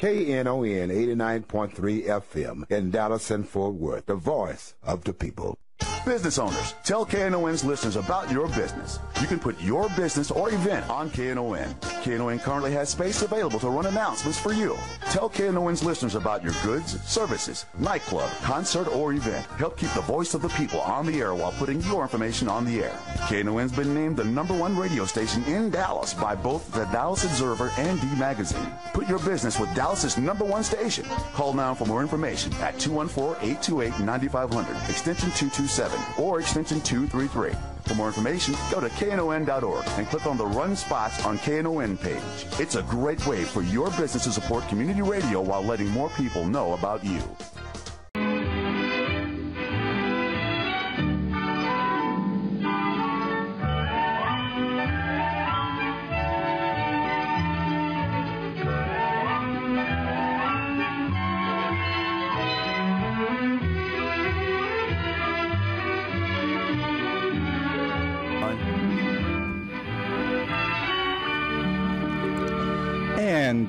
Knon 89.3 FM in Dallas and Fort Worth, the voice of the people. Business owners, tell KNON's listeners about your business. You can put your business or event on KNON. KNON currently has space available to run announcements for you. Tell KNON's listeners about your goods, services, nightclub, concert, or event. Help keep the voice of the people on the air while putting your information on the air. KNON's been named the #1 radio station in Dallas by both the Dallas Observer and D Magazine. Put your business with Dallas's #1 station. Call now for more information at 214-828-9500, extension 227, or extension 233. For more information, go to knon.org and click on the Run Spots on KNON page. It's a great way for your business to support community radio while letting more people know about you.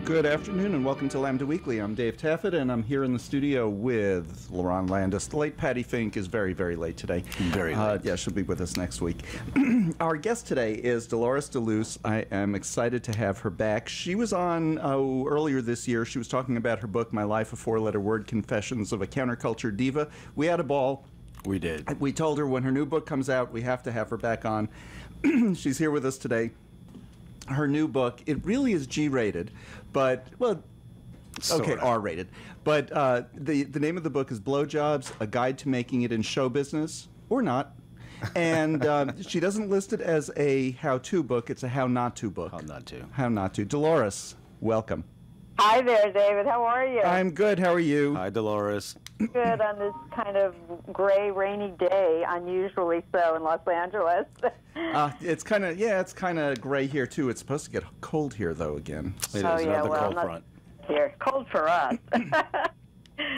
Good afternoon and welcome to Lambda Weekly. I'm Dave Taffet and I'm here in the studio with Lerone Landis. The late Patti Fink is very, very late today. Very late. Yeah, she'll be with us next week. Our guest today is Dolores DeLuce. I am excited to have her back. She was on earlier this year. She was talking about her book, My Life, a Four-Letter Word, Confessions of a Counterculture Diva. We had a ball. We did. We told her when her new book comes out, we have to have her back on. She's here with us today. Her new book, it really is G-rated, but, well, okay, R-rated. But the name of the book is Blowjobs, A Guide to Making It in Show Business, or not. And she doesn't list it as a how-to book, it's a how-not-to book. How not to. How not to. Dolores, welcome. Hi there, David. How are you? I'm good. How are you? Hi, Dolores. Good on this kind of gray, rainy day, unusually so in Los Angeles. It's kind of gray here, too. It's supposed to get cold here, though, again. It is another cold front. Here. Cold for us.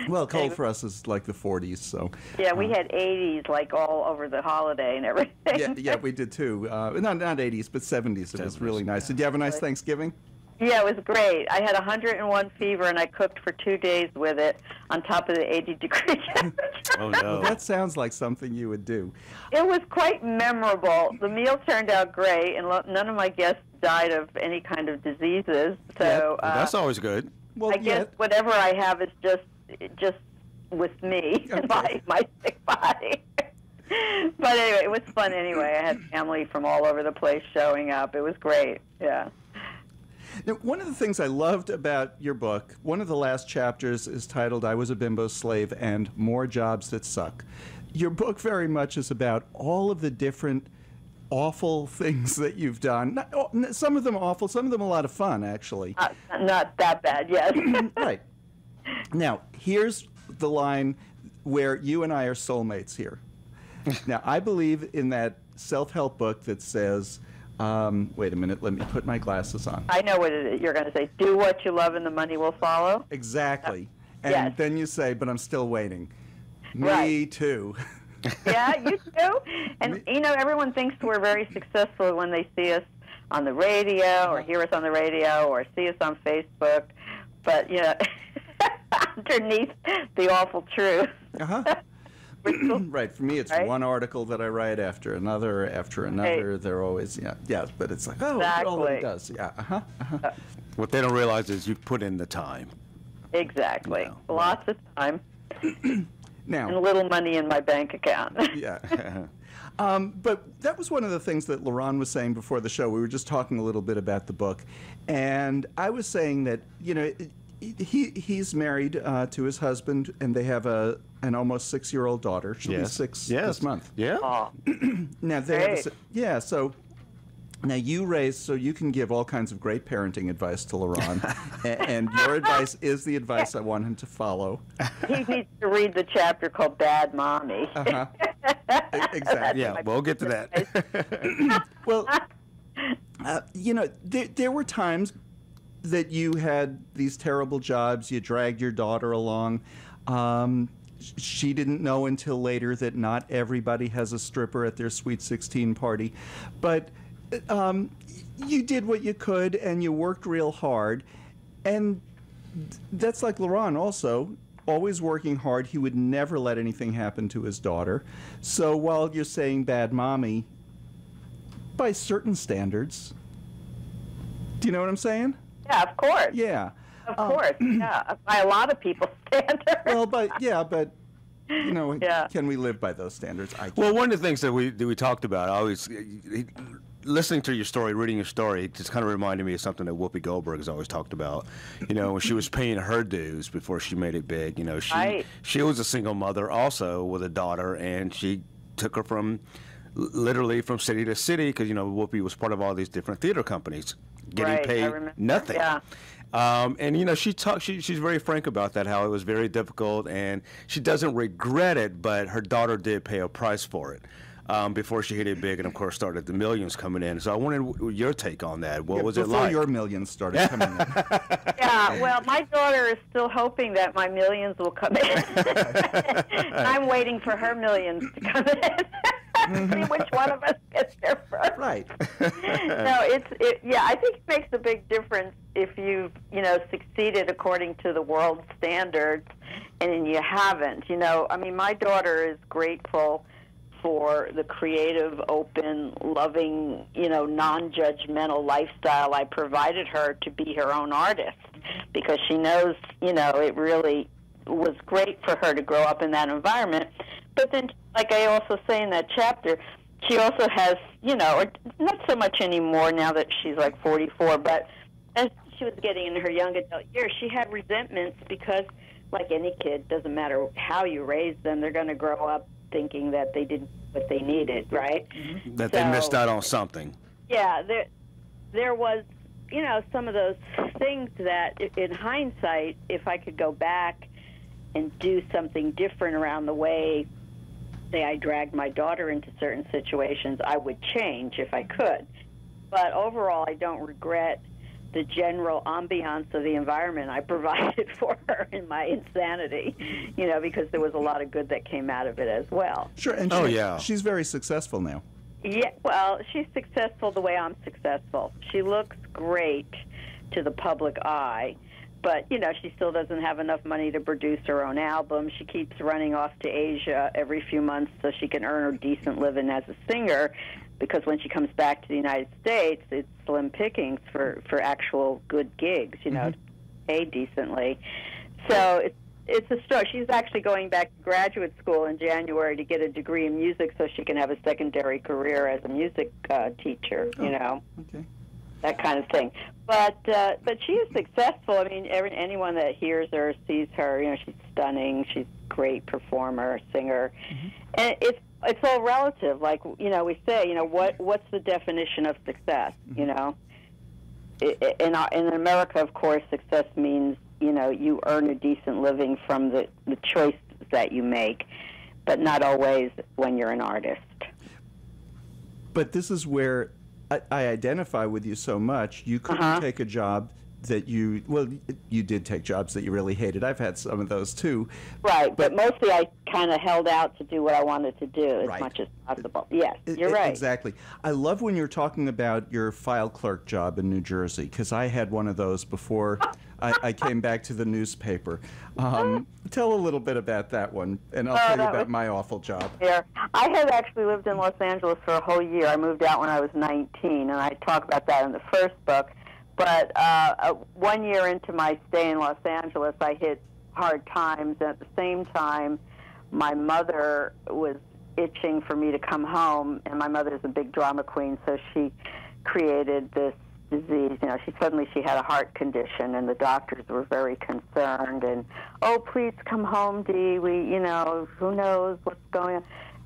Well, cold for us is like the 40s, so. Yeah, we had 80s like all over the holiday and everything. Yeah, we did too. Not 80s, but 70s. It was really nice. Did you have a nice Thanksgiving? Yeah, it was great. I had 101 fever, and I cooked for 2 days with it on top of the 80-degree temperature. Oh, no. Well, that sounds like something you would do. It was quite memorable. The meal turned out great, and none of my guests died of any kind of diseases. So Well, that's always good. Well, I guess whatever I have is just with me and my sick body. But anyway, it was fun anyway. I had family from all over the place showing up. It was great, yeah. Now, one of the things I loved about your book, one of the last chapters is titled I Was a Bimbo Slave and More Jobs That Suck. Your book very much is about all of the different awful things that you've done. Some of them awful, some of them a lot of fun, actually. Not that bad, yes. Right. Now, here's the line where you and I are soulmates here. Now, I believe in that self-help book that says, wait a minute, let me put my glasses on. I know what it is. You're going to say, do what you love and the money will follow. Exactly. And yes. Then you say, but I'm still waiting. Right. Me too. Yeah, you too. And, you know, everyone thinks we're very successful when they see us on the radio or hear us on the radio or see us on Facebook. But, you know, underneath the awful truth. Uh-huh. Right. For me, it's one article that I write after another. Right. They're always, but it's like, oh, exactly. All it does. Yeah, What they don't realize is you've put in the time. Exactly. Yeah. Lots of time. Now, and little money in my bank account. Yeah. But that was one of the things that Lerone was saying before the show. We were just talking a little bit about the book. And I was saying that, you know, he's married to his husband, and they have an almost 6-year-old daughter. She'll be 6 this month. Yeah. Oh. Now they have so now you raise, so you can give all kinds of great parenting advice to Lerone, and your advice is the advice I want him to follow. He needs to read the chapter called Bad Mommy. Exactly. Yeah, we'll get to that. Well, you know, there were times that you had these terrible jobs. You dragged your daughter along. She didn't know until later that not everybody has a stripper at their Sweet 16 party. But you did what you could, and you worked real hard. And that's like Lerone also, always working hard. He would never let anything happen to his daughter. So while you're saying bad mommy, by certain standards, do you know what I'm saying? Yeah, of course. Yeah. Of course, yeah. By a lot of people's standards. Well, but you know, Yeah. can we live by those standards? I can't. Well, one of the things that we talked about, I always listening to your story, reading your story, it just kind of reminded me of something that Whoopi Goldberg has always talked about. You know, when she was paying her dues before she made it big, you know, she was a single mother also with a daughter, and she took her from literally from city to city because, you know, Whoopi was part of all these different theater companies getting paid nothing. Yeah. And you know, she's very frank about that, how it was very difficult, and she doesn't regret it, but her daughter did pay a price for it before she hit it big, and of course started the millions coming in. So I wanted your take on that. What was it like? Before your millions started coming in. Yeah, well, my daughter is still hoping that my millions will come in. I'm waiting for her millions to come in. See which one of us gets there first. Right. No, yeah, I think it makes a big difference if you've, you know, succeeded according to the world standards and you haven't. You know, I mean, my daughter is grateful for the creative, open, loving, you know, non-judgmental lifestyle I provided her to be her own artist, because she knows, you know, it really was great for her to grow up in that environment. But then, like I also say in that chapter, she also has, you know, not so much anymore now that she's like 44, but as she was getting in her young adult years, she had resentments because, like any kid, doesn't matter how you raise them, they're going to grow up thinking that they did what they needed, right? That they missed out on something. Yeah, there was, you know, some of those things that, in hindsight, if I could go back and do something different around the way, say, I dragged my daughter into certain situations, I would change if I could. But overall, I don't regret the general ambiance of the environment I provided for her in my insanity, you know, because there was a lot of good that came out of it as well. Sure, and she's very successful now. Yeah, well, she's successful the way I'm successful. She looks great to the public eye, but, you know, she still doesn't have enough money to produce her own album. She keeps running off to Asia every few months so she can earn her decent living as a singer, because when she comes back to the United States, it's slim pickings for actual good gigs, you know, to pay decently. So it's a story. She's actually going back to graduate school in January to get a degree in music so she can have a secondary career as a music teacher, you know. Okay. That kind of thing. But she is successful. I mean, anyone that hears her, sees her, you know, she's stunning. She's a great performer, singer. And it's all relative. Like, you know, we say, you know, what's the definition of success, you know? In America, of course, success means, you know, you earn a decent living from the choices that you make, but not always when you're an artist. But this is where I identify with you so much. You couldn't take a job that you did take jobs that you really hated. I've had some of those too. Right, but mostly I kind of held out to do what I wanted to do as much as possible. Yes, you're right. Exactly. I love when you're talking about your file clerk job in New Jersey, because I had one of those before I came back to the newspaper. Tell a little bit about that one, and I'll tell you about my awful job. Yeah, I had actually lived in Los Angeles for a whole year. I moved out when I was 19, and I talk about that in the first book. But 1 year into my stay in Los Angeles, I hit hard times, and at the same time, my mother was itching for me to come home, and my mother's a big drama queen, so she created this disease. You know, she had a heart condition, and the doctors were very concerned, and, oh, please come home, Dee, you know, who knows what's going on.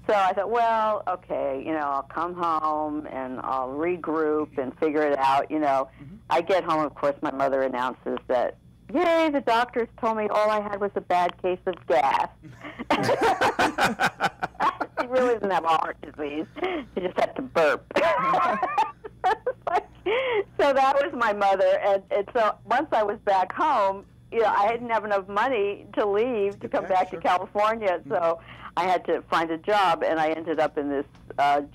So I thought, well, okay, you know, I'll come home and I'll regroup and figure it out, you know. I get home, of course, my mother announces that, yay, the doctors told me all I had was a bad case of gas. She really doesn't have a heart disease. She just had to burp. So that was my mother. And so once I was back home, you know, I didn't have enough money to leave to come back to California, so I had to find a job, and I ended up in this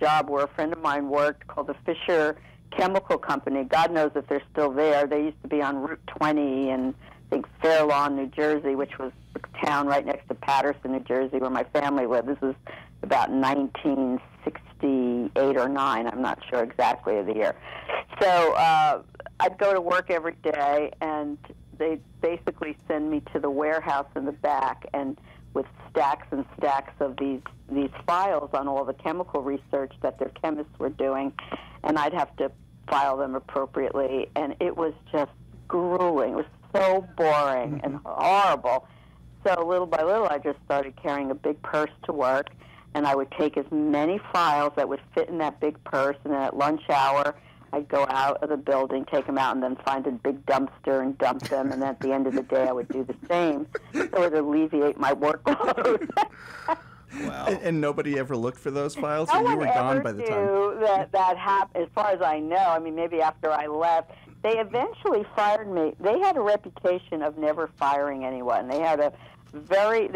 job where a friend of mine worked called the Fisher Chemical Company. God knows if they're still there. They used to be on Route 20 and think, Fair Lawn, New Jersey, which was a town right next to Paterson, New Jersey, where my family lived. This was about 1968 or 9. I'm not sure exactly of the year. So I'd go to work every day, and they'd basically send me to the warehouse in the back, and with stacks and stacks of these files on all the chemical research that their chemists were doing, and I'd have to file them appropriately, and it was just grueling. It was so boring and horrible. So little by little, I just started carrying a big purse to work, and I would take as many files that would fit in that big purse, and then at lunch hour, I'd go out of the building, take them out, and then find a big dumpster and dump them, and then at the end of the day, I would do the same, so it would alleviate my workload. Wow. And nobody ever looked for those files, or you were gone by the time? That happened, as far as I know. I mean, maybe after I left. They eventually fired me. They had a reputation of never firing anyone. They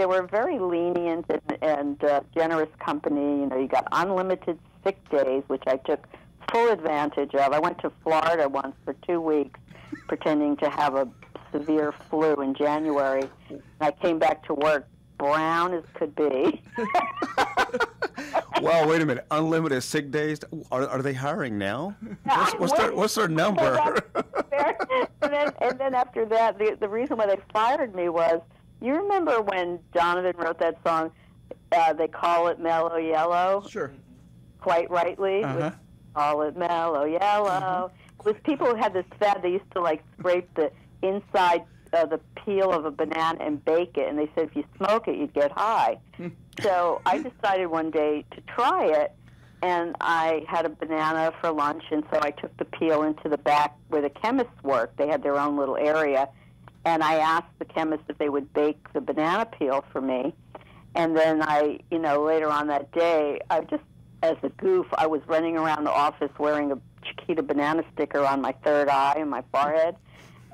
were very lenient and generous company. You know, you got unlimited sick days, which I took full advantage of. I went to Florida once for 2 weeks, pretending to have a severe flu in January. And I came back to work brown as could be. Well, wait a minute. Unlimited sick days? Are they hiring now? What's their number? and then after that, the reason why they fired me was, you remember when Donovan wrote that song, They Call It Mellow Yellow? Sure. Quite rightly. Uh-huh. Call it mellow yellow. It was people who had this fad. They used to like scrape the inside the peel of a banana and bake it, and they said if you smoke it, you'd get high. So I decided one day to try it, and I had a banana for lunch, and so I took the peel into the back where the chemists worked. They had their own little area, and I asked the chemists if they would bake the banana peel for me. And then later on that day, as a goof, I was running around the office wearing a Chiquita banana sticker on my third eye and my forehead.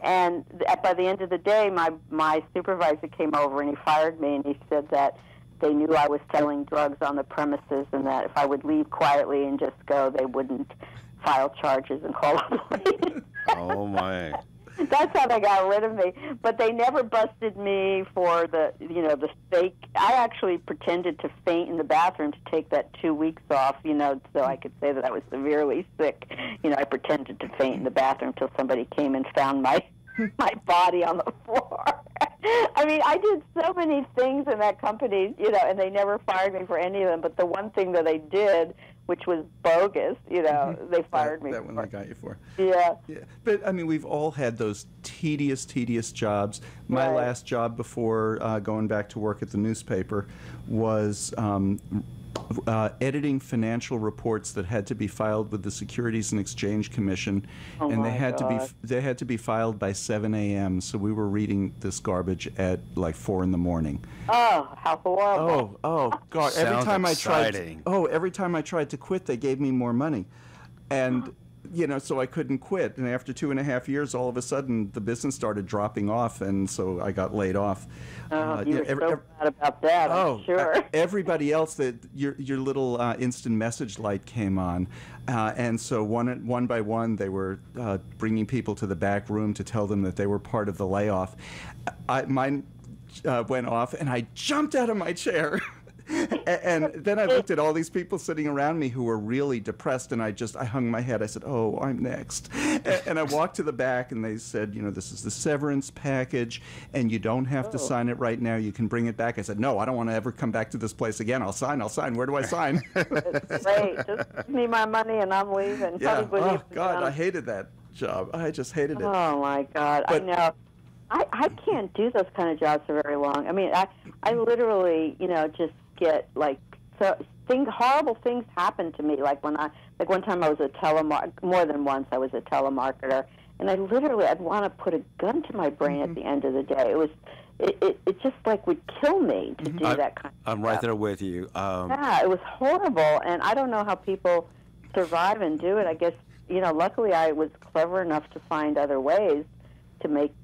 And by the end of the day, my supervisor came over and he fired me, and he said that they knew I was selling drugs on the premises, and that if I would leave quietly and just go, they wouldn't file charges and call the police. Oh, my. That's how they got rid of me. But they never busted me for the fake. I actually pretended to faint in the bathroom to take that 2 weeks off, so I could say that I was severely sick. I pretended to faint in the bathroom until somebody came and found my body on the floor. I mean, I did so many things in that company, and they never fired me for any of them. But the one thing that they did, which was bogus, they fired me for. That one they got you for. Yeah. But, I mean, we've all had those tedious jobs. My last job before going back to work at the newspaper was editing financial reports that had to be filed with the Securities and Exchange Commission, and they had to be filed by 7 a.m. So we were reading this garbage at like 4 in the morning. Oh, how horrible! Oh God! Sounds exciting. Every time I tried to quit, they gave me more money, and so I couldn't quit. And after 2.5 years, all of a sudden, the business started dropping off, and so I got laid off. You were so bad about that, I'm sure. Everybody else, your little instant message light came on, and so one by one, they were bringing people to the back room to tell them that they were part of the layoff. Mine went off, and I jumped out of my chair. And then I looked at all these people sitting around me who were really depressed, and I hung my head. I said, "Oh, I'm next." And I walked to the back, and they said, "This is the severance package, and you don't have to sign it right now. You can bring it back." I said, "No, I don't want to ever come back to this place again. I'll sign. Where do I sign?" It's great. Just give me my money, and I'm leaving. Yeah. Oh God, I hated that job. I just hated it. Oh my God, I know. I can't do those kind of jobs for very long. I mean, I literally, just get horrible things happen to me. Like one time I was more than once I was a telemarketer, and I'd want to put a gun to my brain at the end of the day. It just like would kill me to do that kind of I'm stuff. right there with you. Yeah, it was horrible, and I don't know how people survive and do it. I guess, luckily I was clever enough to find other ways to make,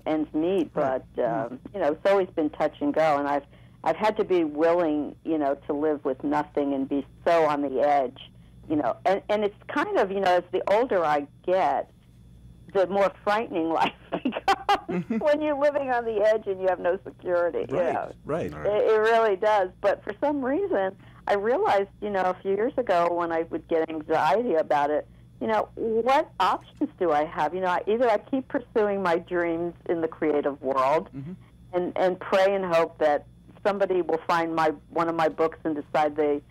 ends meet, but, it's always been touch and go, and I've had to be willing, to live with nothing and be so on the edge, and it's kind of, as the older I get, the more frightening life becomes when you're living on the edge and you have no security. Right, you know. right. It really does. But for some reason, I realized, a few years ago when I would get anxiety about it, what options do I have? Either I keep pursuing my dreams in the creative world and pray and hope that somebody will find one of my books and decide they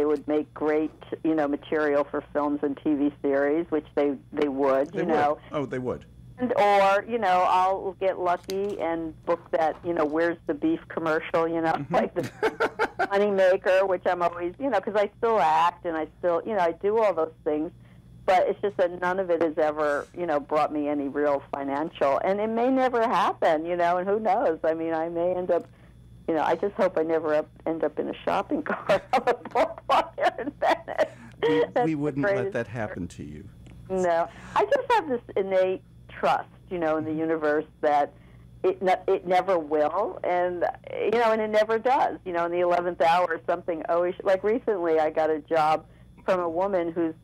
would make great, material for films and TV series, which they would, They would. Oh, they would. And, or, I'll get lucky and book that, Where's the Beef commercial, like the money maker, which I'm always, because I still act and I still, I do all those things. But it's just that none of it has ever, brought me any real financial. And it may never happen, and who knows? I mean, I may end up, I just hope I never end up in a shopping cart on a boardwalk here in Venice. We wouldn't let that happen to you. No. I just have this innate trust, in the universe that it never will, and, and it never does. In the 11th hour, something always, like recently I got a job from a woman who's,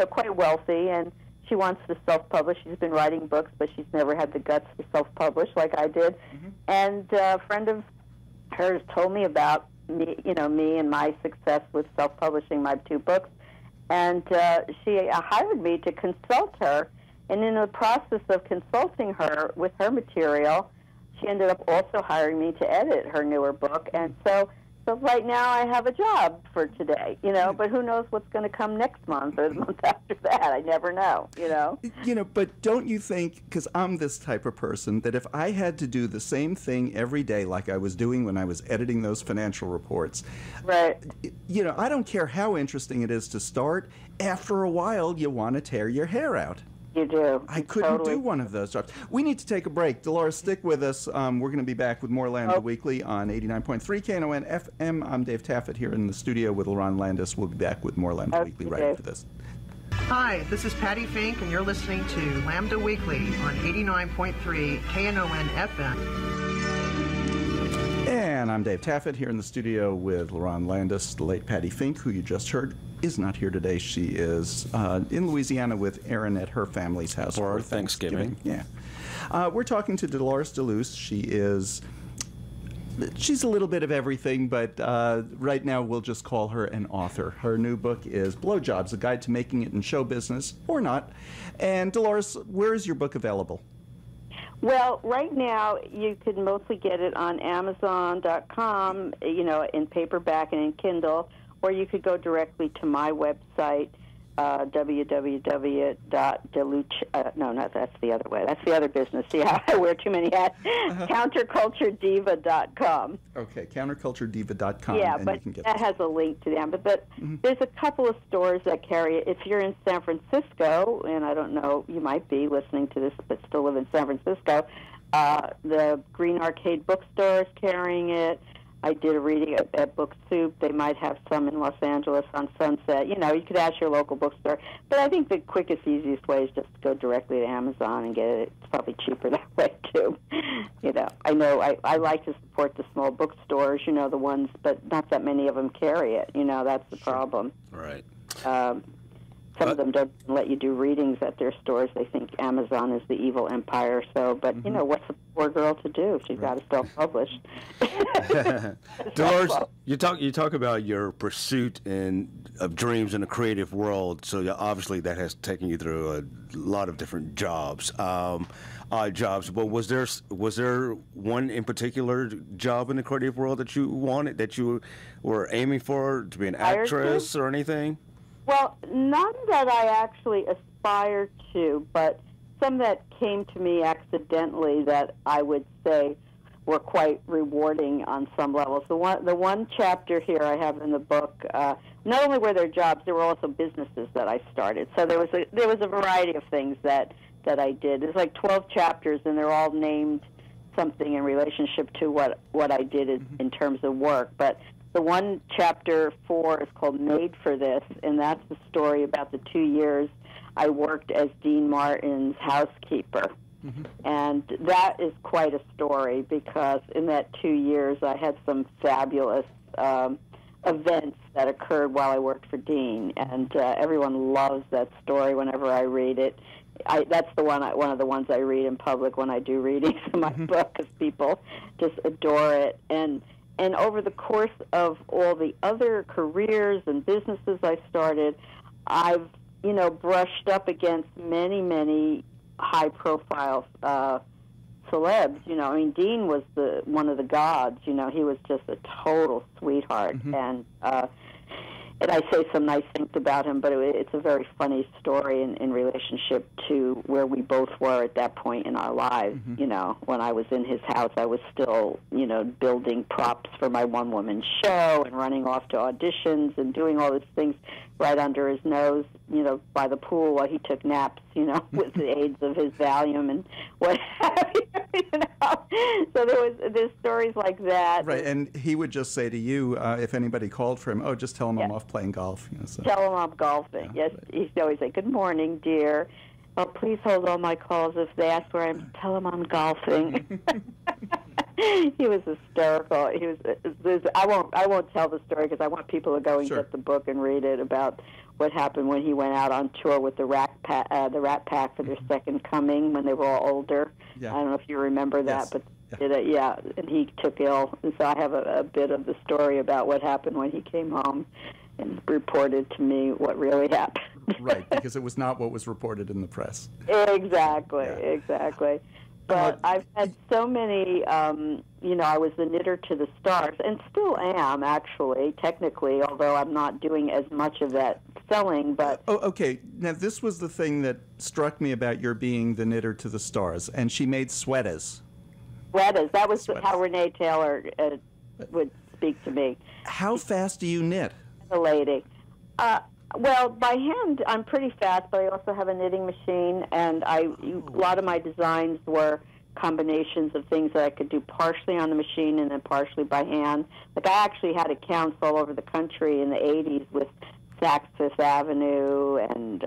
quite wealthy, and she wants to self-publish. She's been writing books, but she's never had the guts to self-publish like I did. And a friend of hers told me about me and my success with self-publishing my 2 books. And she hired me to consult her. And in the process of consulting her with her material, she ended up also hiring me to edit her newer book. And so right now I have a job for today, but who knows what's going to come next month or the month after that. I never know, But don't you think, because I'm this type of person, that if I had to do the same thing every day like I was doing when I was editing those financial reports, right? I don't care how interesting it is to start, after a while you want to tear your hair out. You do. I couldn't do one of those jobs. We need to take a break. Dolores, stick with us. We're going to be back with more Lambda Weekly on 89.3 Knon FM. I'm Dave Taffet here in the studio with Lerone Landis. We'll be back with more Lambda Weekly right after this. Hi, this is Patti Fink, and you're listening to Lambda Weekly on 89.3 Knon FM. And I'm Dave Taffet here in the studio with Lerone Landis. The late Patti Fink, who you just heard, is not here today. She is in Louisiana with Erin at her family's house for Thanksgiving. Yeah. We're talking to Dolores DeLuce. She's a little bit of everything, but right now we'll just call her an author. Her new book is Blowjobs, A Guide to Making It in Show Business, or Not. And Dolores, where is your book available? Well, right now you can mostly get it on Amazon.com, in paperback and in Kindle, or you could go directly to my website, www.DeLuce. No, that's the other way. That's the other business. Yeah, I wear too many hats. Counterculturediva.com. Okay, counterculturediva.com. Yeah, and but you can get that has a link to them. But there's a couple of stores that carry it. If you're in San Francisco, and I don't know, you might be listening to this but still live in San Francisco, the Green Arcade Bookstore is carrying it. I did a reading at Book Soup. They might have some in Los Angeles on Sunset. You could ask your local bookstore. But I think the quickest, easiest way is just to go directly to Amazon and get it. It's probably cheaper that way, too. I know I like to support the small bookstores, the ones, but not that many of them carry it. That's the problem. Right. Some of them don't let you do readings at their stores. They think Amazon is the evil empire. So, but what's a poor girl to do? She's got to self-publish. Dolores, you talk about your pursuit of dreams in the creative world. So obviously that has taken you through a lot of different jobs, odd jobs. But was there one in particular job in the creative world that you wanted, that you were aiming for, to be an actress or anything? Well, none that I actually aspire to, but some that came to me accidentally that I would say were quite rewarding on some levels. The one chapter here I have in the book, not only were there jobs, there were also businesses that I started. So there was a variety of things that I did. There's like 12 chapters, and they're all named something in relationship to what I did in terms of work. But the one chapter 4 is called Made for This, and that's the story about the 2 years I worked as Dean Martin's housekeeper. And that is quite a story, because in that 2 years I had some fabulous events that occurred while I worked for Dean, and everyone loves that story whenever I read it. that's one of the ones I read in public when I do readings in my book, because people just adore it. And over the course of all the other careers and businesses I started, I've brushed up against many high-profile celebs. I mean, Dean was one of the gods. He was just a total sweetheart, and I say some nice things about him, but it's a very funny story in relationship to where we both were at that point in our lives. When I was in his house, I was still, building props for my one-woman show and running off to auditions and doing all these things right under his nose, by the pool while he took naps, with the aids of his Valium and what have you, So there's stories like that. Right, and he would just say to you, if anybody called for him, oh, just tell him I'm off playing golf. So. Tell him I'm golfing. Yes, he'd always say, good morning, dear. Oh, please hold all my calls if they ask where I'm. Tell him I'm golfing. He was hysterical. He was. I won't tell the story because I want people to go and get the book and read it about what happened when he went out on tour with the Rat Pack for their second coming when they were all older. Yeah. I don't know if you remember that, but and he took ill, and so I have a bit of the story about what happened when he came home and reported to me what really happened. Right, because it was not what was reported in the press. Exactly. But I've had so many, I was the knitter to the stars, and still am, actually, technically, although I'm not doing as much of that selling. But okay. Now, this was the thing that struck me about your being the knitter to the stars, and she made sweaters. That was how Renee Taylor would speak to me. How fast do you knit? The lady. Well, by hand, I'm pretty fast, but I also have a knitting machine, and a lot of my designs were combinations of things that I could do partially on the machine and then partially by hand. Like, I actually had accounts all over the country in the 80s with Saks Fifth Avenue and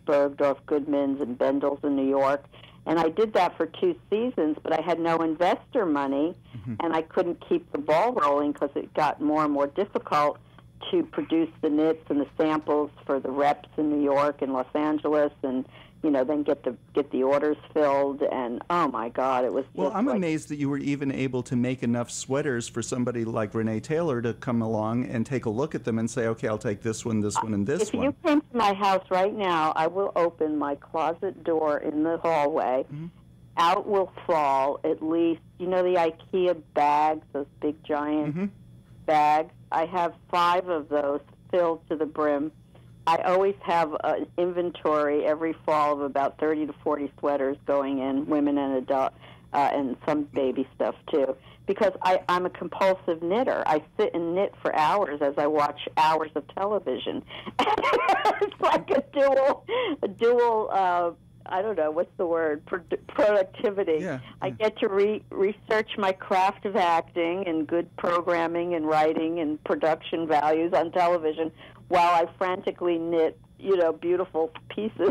Bergdorf Goodman's and Bendel's in New York. And I did that for 2 seasons, but I had no investor money, and I couldn't keep the ball rolling because it got more and more difficult to produce the knits and the samples for the reps in New York and Los Angeles, and then get the orders filled. And oh my God, it was. Well, I'm amazed that you were even able to make enough sweaters for somebody like Renee Taylor to come along and take a look at them and say, okay, I'll take this one, this one, and this one. If you came to my house right now, I will open my closet door in the hallway. Out will fall at least, the IKEA bags, those big giant bags. I have 5 of those filled to the brim. I always have an inventory every fall of about 30 to 40 sweaters going in, women and adult, and some baby stuff too. Because I'm a compulsive knitter. I sit and knit for hours as I watch hours of television. It's like a dual. I don't know, what's the word, productivity. Yeah. I get to research my craft of acting and good programming and writing and production values on television while I frantically knit, beautiful pieces.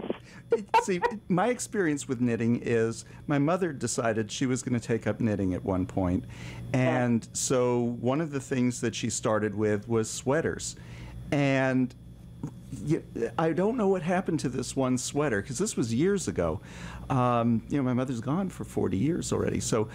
See, my experience with knitting is my mother decided she was going to take up knitting at one point, and so one of the things that she started with was sweaters. And I don't know what happened to this one sweater, because this was years ago. My mother's gone for 40 years already. So,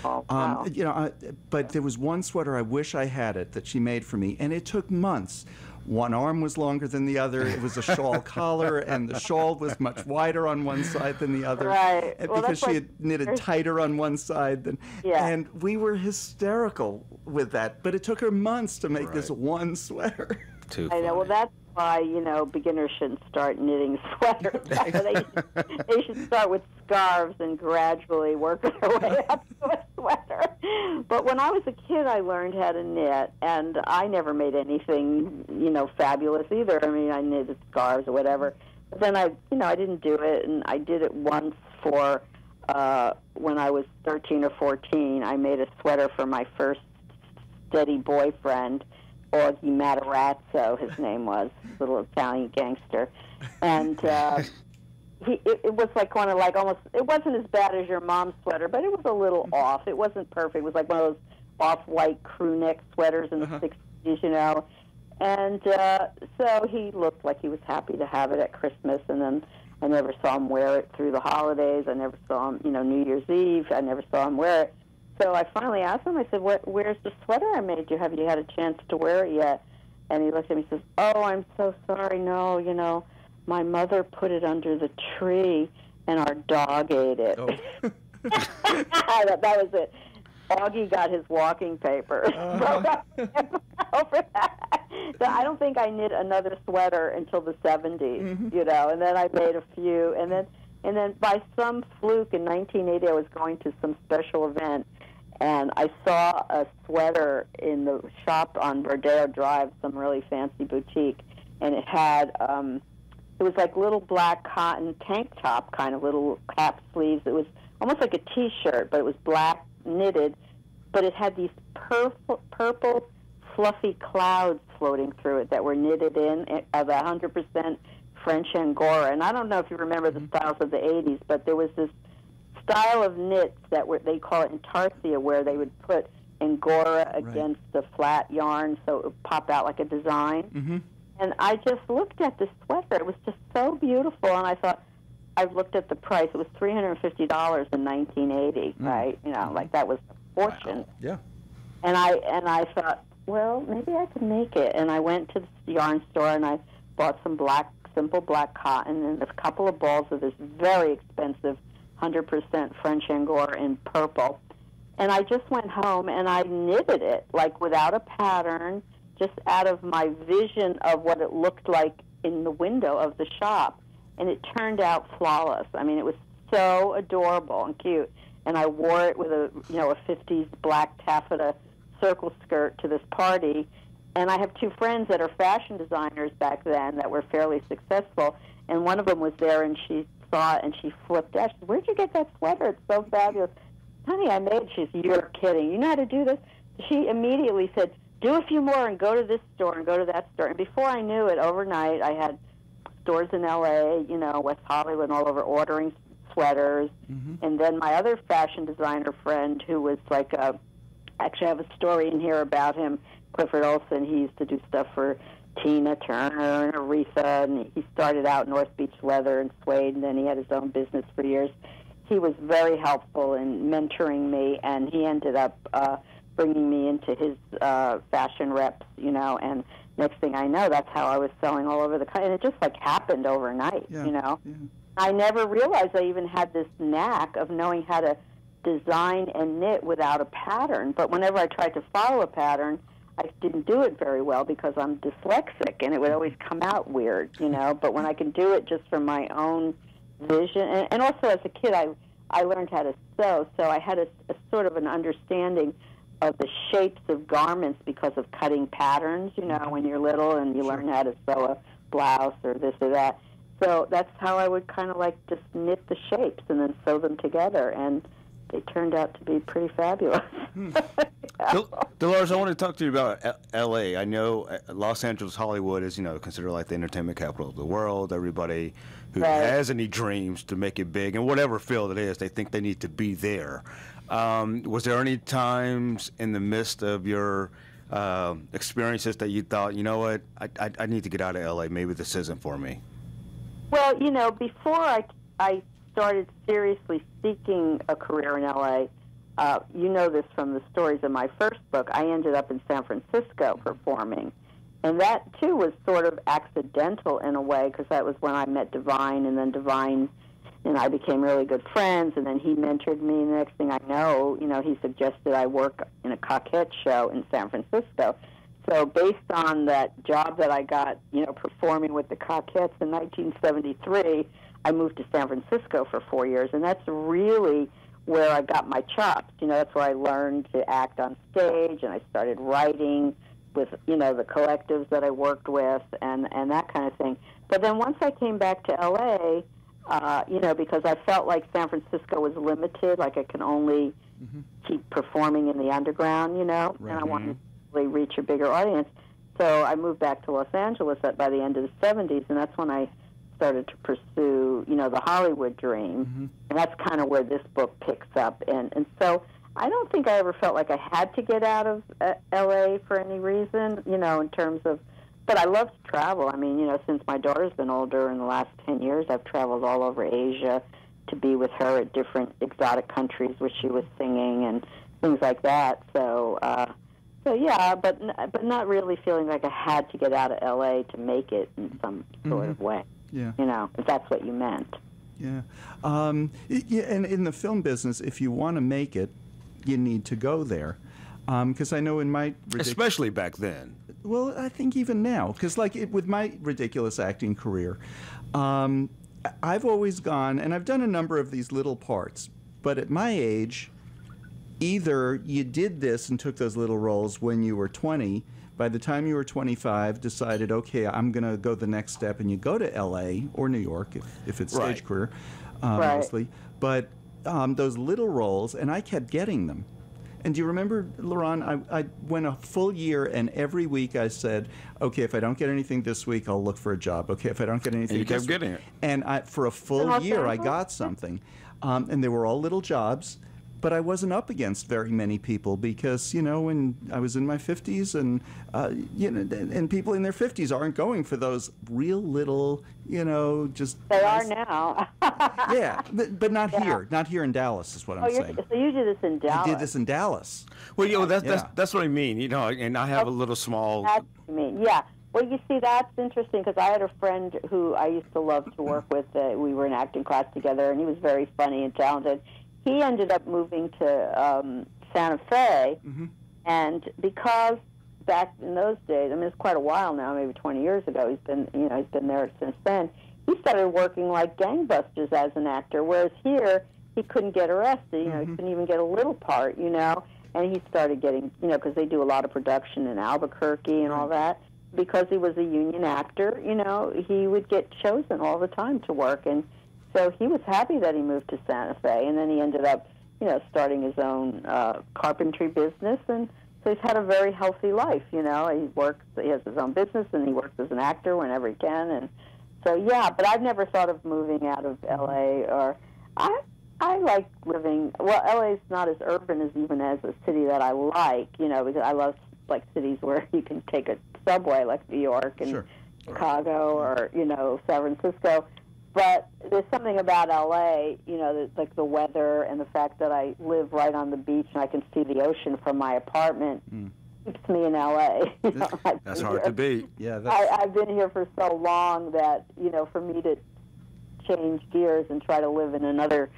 but there was one sweater, I wish I had it, that she made for me, and it took months. One arm was longer than the other. It was a shawl collar, and the shawl was much wider on one side than the other. Right. Because she had knitted tighter on one side than. Yeah. And we were hysterical with that. But it took her months to make this one sweater. Too funny. I know. Well, that's why beginners shouldn't start knitting sweaters. They should start with scarves and gradually work their way up to a sweater. But when I was a kid, I learned how to knit, and I never made anything fabulous either. I mean, I knitted scarves or whatever. But then I didn't do it, and I did it once for when I was 13 or 14. I made a sweater for my first steady boyfriend. Augie Matarazzo, his name was, little Italian gangster, and it was like one of almost. It wasn't as bad as your mom's sweater, but it was a little off. It wasn't perfect. It was like one of those off-white crew neck sweaters in the 60s, And so he looked like he was happy to have it at Christmas, and then I never saw him wear it through the holidays. I never saw him, New Year's Eve. I never saw him wear it. So I finally asked him, I said, where's the sweater I made you? Have you had a chance to wear it yet? And he looked at me and says, oh, I'm so sorry. No, my mother put it under the tree, and our dog ate it. Oh. that was it. Augie got his walking papers. Over that. So I don't think I knit another sweater until the 70s, and then I made a few. And then by some fluke in 1980, I was going to some special event, and I saw a sweater in the shop on Rodeo Drive, some really fancy boutique, and it had, it was like little black cotton tank top, kind of little cap sleeves. It was almost like a T-shirt, but it was black knitted, but it had these purple fluffy clouds floating through it that were knitted in of 100% French Angora. And I don't know if you remember the styles of the 80s, but there was this style of knits that they call it intarsia, where they would put Angora against the flat yarn so it would pop out like a design. And I just looked at the sweater. It was just so beautiful, and I thought, I've looked at the price. It was $350 in 1980, right? Like that was a fortune. Wow. Yeah. And I thought, well, maybe I could make it. And I went to the yarn store and I bought some simple black cotton and a couple of balls of this very expensive 100% French Angora in purple. And I just went home and I knitted it, like without a pattern, just out of my vision of what it looked like in the window of the shop. And it turned out flawless. I mean, it was so adorable and cute. And I wore it with a 50s black taffeta circle skirt to this party. And I have two friends that are fashion designers back then that were fairly successful. And one of them was there, and she saw it, and she flipped out. She said, where'd you get that sweater? It's so fabulous. Honey, I made it. She said, you're kidding. You know how to do this? She immediately said, do a few more and go to this store and go to that store. And before I knew it, overnight, I had stores in L.A., West Hollywood, and all over ordering sweaters. And then my other fashion designer friend, who was like actually I have a story in here about him, Clifford Olson. He used to do stuff for Tina Turner and Aretha, and he started out North Beach Leather and Suede, and then he had his own business for years. He was very helpful in mentoring me, and he ended up bringing me into his fashion reps, and next thing I know, that's how I was selling all over the country. And it just like happened overnight, Yeah. I never realized I even had this knack of knowing how to design and knit without a pattern. But whenever I tried to follow a pattern, I didn't do it very well because I'm dyslexic, and it would always come out weird, But when I can do it just from my own vision, and also as a kid, I learned how to sew, so I had a sort of an understanding of the shapes of garments because of cutting patterns, when you're little and you learn how to sew a blouse or this or that. So that's how I would kind of like just knit the shapes and then sew them together, and they turned out to be pretty fabulous. Dolores, I want to talk to you about L.A. I know Los Angeles, Hollywood is, considered like the entertainment capital of the world. Everybody who has any dreams to make it big, in whatever field it is, they think they need to be there. Was there any times in the midst of your experiences that you thought, you know what, I need to get out of L.A., maybe this isn't for me? Well, before I started seriously seeking a career in L.A., you know this from the stories of my first book, I ended up in San Francisco performing. And that, too, was sort of accidental in a way, because that was when I met Divine, and then Divine and I became really good friends, and then he mentored me, and the next thing I know, he suggested I work in a Coquette show in San Francisco. So based on that job that I got, performing with the Coquettes in 1973, I moved to San Francisco for 4 years, and that's really where I got my chops. That's where I learned to act on stage, and I started writing with, the collectives that I worked with and that kind of thing. But then once I came back to L.A., because I felt like San Francisco was limited, like I can only keep performing in the underground, and I wanted to really reach a bigger audience. So I moved back to Los Angeles by the end of the 70s, and that's when I started to pursue, the Hollywood dream. And that's kind of where this book picks up. And so I don't think I ever felt like I had to get out of L.A. for any reason, in terms of But I love to travel. I mean, since my daughter's been older in the last 10 years, I've traveled all over Asia to be with her at different exotic countries where she was singing and things like that. So yeah, but not really feeling like I had to get out of L.A. to make it in some sort of way. Yeah. If that's what you meant. Yeah. Yeah. And in the film business, if you want to make it, you need to go there. Because I know in my... Especially back then. Well, I think even now. Because with my ridiculous acting career, I've always gone, and I've done a number of these little parts, but at my age, either you did this and took those little roles when you were 20, by the time you were 25, decided, okay, I'm going to go the next step, and you go to L.A. or New York, if it's stage career, mostly. But those little roles, and I kept getting them. And do you remember, Lerone, I went a full year, and every week I said, okay, if I don't get anything this week, I'll look for a job. Okay, if I don't get anything and you kept getting it. And for a full year, I got something. And they were all little jobs. But I wasn't up against very many people because, when I was in my 50s and, and people in their 50s aren't going for those real little, just... They are now. Yeah, but not here. Not here in Dallas is what I'm saying. So you did this in Dallas. I did this in Dallas. Well, that's what I mean, and I have a little small... That's what you mean, yeah. Well, you see, that's interesting because I had a friend who I used to love to work with. We were in acting class together, and he was very funny and talented. He ended up moving to Santa Fe, and because back in those days, I mean, it's quite a while now, maybe 20 years ago, he's been there since then, he started working like gangbusters as an actor, whereas here, he couldn't get arrested, he couldn't even get a little part, and he started getting, because they do a lot of production in Albuquerque and all that, because he was a union actor, he would get chosen all the time to work, and so he was happy that he moved to Santa Fe, and then he ended up, starting his own carpentry business, and so he's had a very healthy life, he has his own business, and he works as an actor whenever he can, and so, yeah, but I've never thought of moving out of L.A., or I like living, well, L.A. is not as urban as even as a city that I like, because I love, cities where you can take a subway, like New York and Chicago or, San Francisco. But there's something about L.A., like the weather and the fact that I live right on the beach and I can see the ocean from my apartment keeps me in L.A. That's hard to beat. Yeah, I've been here for so long that, for me to change gears and try to live in another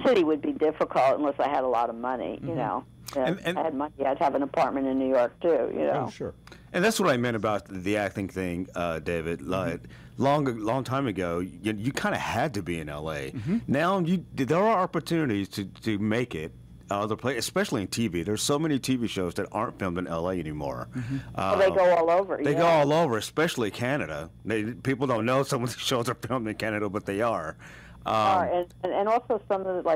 city would be difficult unless I had a lot of money, If I had money, I'd have an apartment in New York, too, Oh, sure. And that's what I meant about the acting thing, David. Like, long time ago, you kind of had to be in L.A. Now there are opportunities to make it other places, especially in TV. There's so many TV shows that aren't filmed in L.A. anymore. They go all over. They go all over, especially Canada. People don't know some of the shows are filmed in Canada, but they are. And also some of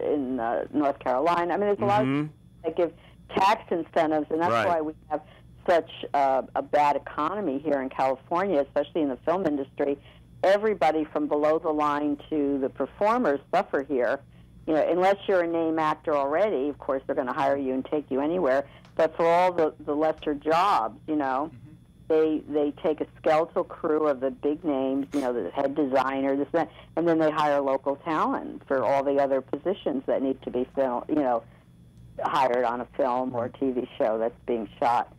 in North Carolina. I mean, there's a lot of that give tax incentives, and that's why we have such a bad economy here in California, especially in the film industry. Everybody from below the line to the performers suffer here. Unless you're a name actor already, of course they're going to hire you and take you anywhere. But for all the lesser jobs, they take a skeletal crew of the big names, the head designer, this, that, and then they hire local talent for all the other positions that need to be hired on a film or a TV show that's being shot.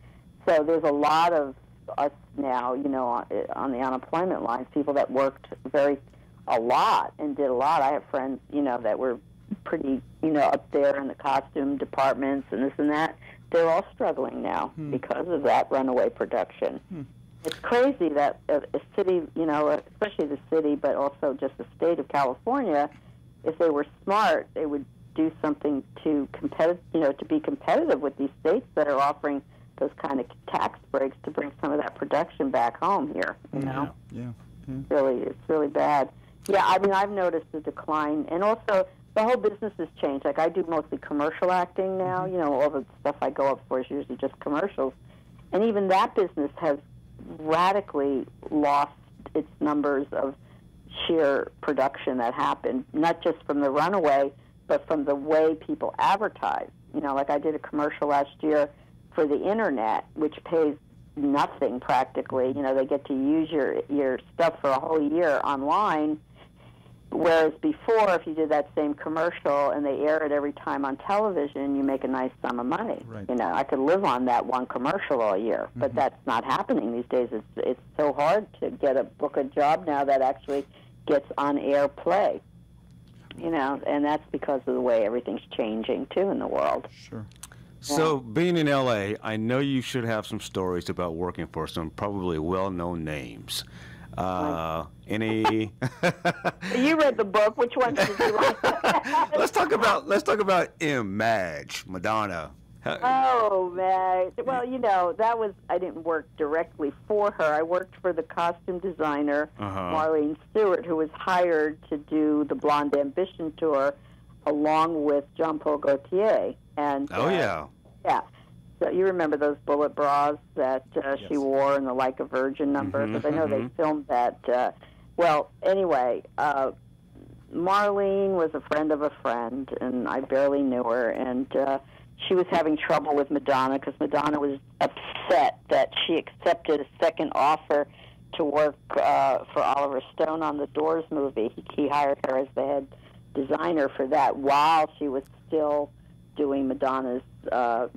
So there's a lot of us now, on the unemployment line, people that worked a lot and did a lot. I have friends, that were pretty, up there in the costume departments and this and that. They're all struggling now because of that runaway production. It's crazy that a city, especially the city, but also just the state of California, if they were smart, they would do something to be competitive with these states that are offering those kind of tax breaks to bring some of that production back home here. Yeah. It's really bad. Yeah, I mean, I've noticed a decline, and also the whole business has changed. Like, I do mostly commercial acting now. All the stuff I go up for is usually just commercials, and even that business has radically lost its numbers of sheer production that happened, not just from the runaway, but from the way people advertise. Like I did a commercial last year for the internet, which pays nothing practically. You know, they get to use your stuff for a whole year online. Whereas before, if you did that same commercial and they air it every time on television, you make a nice sum of money. Right. You know, I could live on that one commercial all year, but that's not happening these days. It's so hard to book a job now that actually gets on-air play. You know, and that's because of the way everything's changing, too, in the world. Sure. So, being in L.A., I know you should have some stories about working for some probably well-known names. Any? You read the book. Which ones did you like? Let's talk about Madge, Madonna. Oh, man. Well, you know, I didn't work directly for her. I worked for the costume designer, Marlene Stewart, who was hired to do the Blonde Ambition tour along with Jean-Paul Gaultier. And yeah. So you remember those bullet bras that she wore in the Like a Virgin number? Because I know they filmed that. Well, anyway, Marlene was a friend of a friend, and I barely knew her, and she was having trouble with Madonna because Madonna was upset that she accepted a second offer to work for Oliver Stone on the Doors movie. He hired her as the head designer for that while she was still doing Madonna's,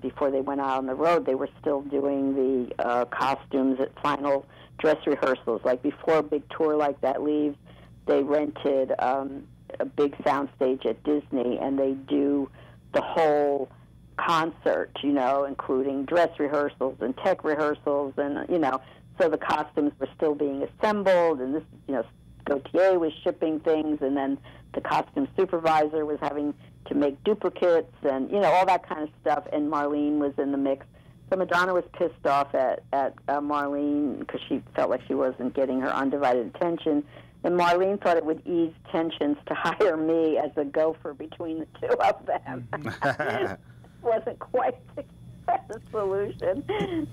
before they went out on the road, they were still doing the costumes at final dress rehearsals. Like before a big tour like that leaves, they rented a big soundstage at Disney, and they do the whole concert, you know, including dress rehearsals and tech rehearsals, and, you know, so the costumes were still being assembled, and this, you know, Gaultier was shipping things, and then the costume supervisor was having to make duplicates and, you know, all that kind of stuff, and Marlene was in the mix. So Madonna was pissed off at Marlene because she felt like she wasn't getting her undivided attention, and Marlene thought it would ease tensions to hire me as a gopher between the two of them. Wasn't quite the solution.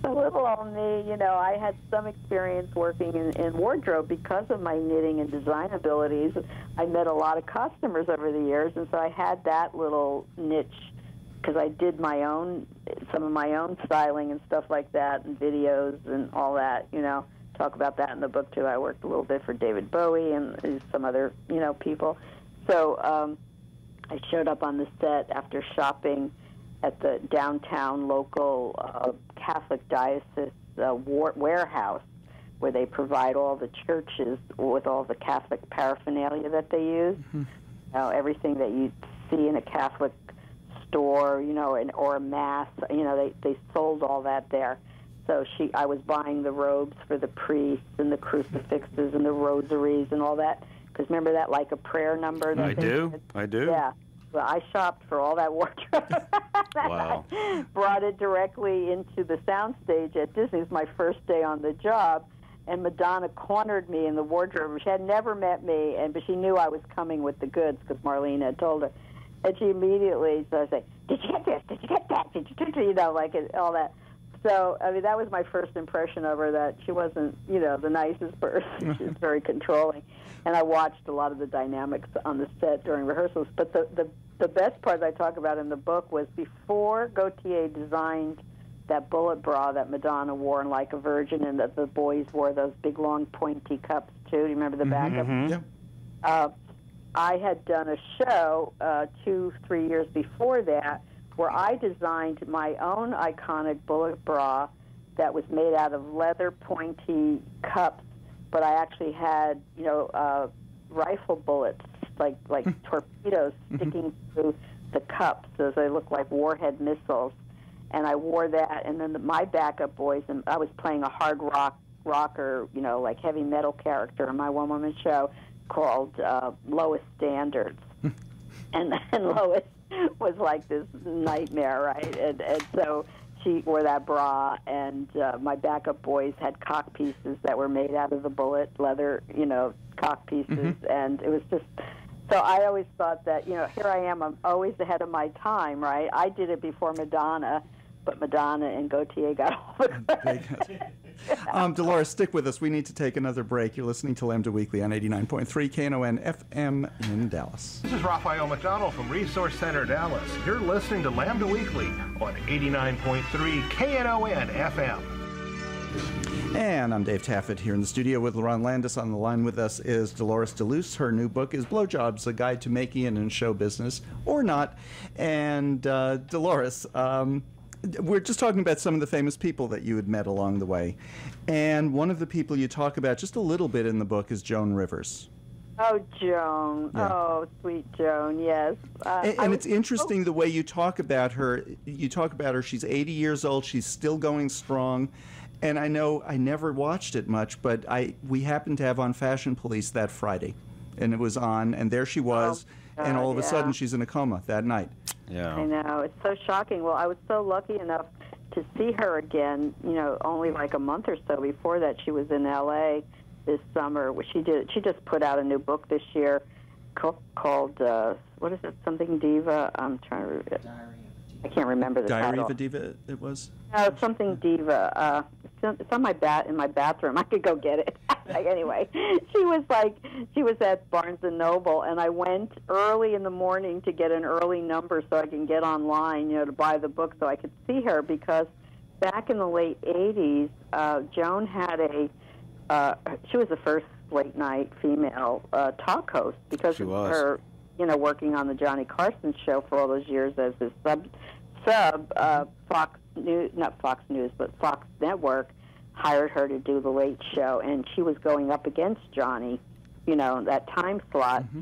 So little old me, you know, I had some experience working in wardrobe because of my knitting and design abilities. I met a lot of customers over the years, and so I had that little niche because I did some of my own styling and stuff like that, and videos and all that, you know. Talk about that in the book, too. I worked a little bit for David Bowie and some other, you know, people. So I showed up on the set after shopping at the downtown local Catholic diocese warehouse, where they provide all the churches with all the Catholic paraphernalia that they use. Everything that you see in a Catholic store, you know, or a mass, you know, they sold all that there. So I was buying the robes for the priests and the crucifixes and the rosaries and all that. Because remember that Like a Prayer number? That I do. Yeah. Well, I shopped for all that wardrobe. Wow. I brought it directly into the soundstage at Disney. It was my first day on the job, and Madonna cornered me in the wardrobe. She had never met me, but she knew I was coming with the goods because Marlene had told her. And she immediately said, "Did you get this? Did you get that? Did you get, you know, like all that." So, I mean, that was my first impression of her, that she wasn't, you know, the nicest person. She was very controlling. And I watched a lot of the dynamics on the set during rehearsals. But the best part I talk about in the book was before Gaultier designed that bullet bra that Madonna wore in Like a Virgin, and that the boys wore those big, long, pointy cups, too. Do you remember the backup? Yeah. I had done a show 2-3 years before that where I designed my own iconic bullet bra that was made out of leather pointy cups, but I actually had, you know, rifle bullets, like torpedoes sticking through the cups, so they look like warhead missiles. And I wore that, and then my backup boys, and I was playing a hard rocker, you know, like heavy metal character in my one-woman show called Lois Standards. And then Lois was like this nightmare, right? And so she wore that bra, and my backup boys had cock pieces that were made out of the bullet leather, you know, cock pieces, and it was just. So I always thought that, you know, here I am, I'm always ahead of my time, right? I did it before Madonna, but Madonna and Gaultier got all the credit. Dolores, stick with us. We need to take another break. You're listening to Lambda Weekly on 89.3 Knon FM in Dallas. This is Raphael McDonald from Resource Center Dallas. You're listening to Lambda Weekly on 89.3 KNON FM. And I'm Dave Taffet here in the studio with Lerone Landis. On the line with us is Dolores DeLuce. Her new book is Blowjobs, A Guide to Making It in Show Business, or Not. And Dolores, we're just talking about some of the famous people that you had met along the way. And one of the people you talk about just a little bit in the book is Joan Rivers. Oh, Joan. Yeah. Oh, sweet Joan, yes. And it's interesting the way you talk about her. You talk about her, she's 80 years old, she's still going strong. And I know I never watched it much, but we happened to have on Fashion Police that Friday. And it was on, and there she was, and all of a sudden she's in a coma that night. Yeah. I know. It's so shocking. Well, I was so lucky enough to see her again, only like a month or so before that. She was in L.A. this summer. She just put out a new book this year called, what is it, something Diva? I'm trying to read it. I can't remember the title. Diary of a Diva, it was? No, something Diva. It's on in my bathroom. I could go get it. Anyway, she was at Barnes & Noble, and I went early in the morning to get an early number so I can get online, to buy the book so I could see her, because back in the late 80s, Joan had she was the first late-night female talk host because of her, working on the Johnny Carson show for all those years as his sub Fox News, not Fox News, but Fox Network hired her to do the Late Show, and she was going up against Johnny, that time slot. Mm-hmm.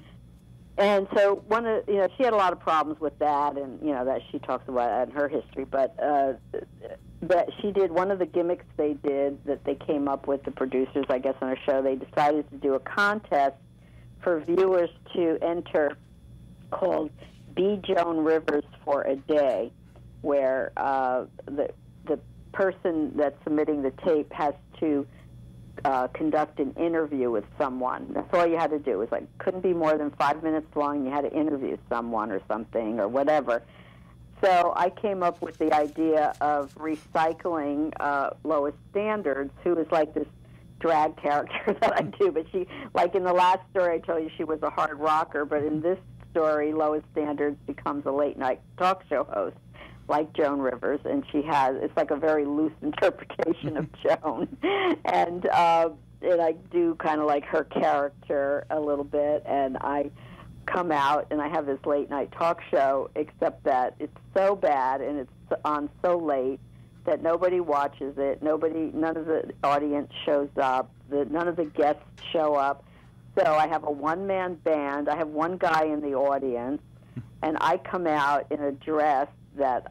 And so she had a lot of problems with that, and that she talks about in her history. But she did one of the gimmicks they did that they came up with, the producers, I guess, on her show. They decided to do a contest for viewers to enter called Be Joan Rivers for a Day, where the person that's submitting the tape has to conduct an interview with someone. That's all you had to do. It was couldn't be more than 5 minutes long. You had to interview someone or something or whatever. So I came up with the idea of recycling Lois Standards, who is like this drag character that I do. But she, in the last story I told you, she was a hard rocker. But in this story, Lois Standards becomes a late-night talk show host, like Joan Rivers, and it's like a very loose interpretation of Joan. And I do kind of like her character a little bit, and I come out and I have this late-night talk show, except that it's so bad and it's on so late that nobody watches it. None of the audience shows up. None of the guests show up. So I have a one-man band. I have one guy in the audience, and I come out in a dress that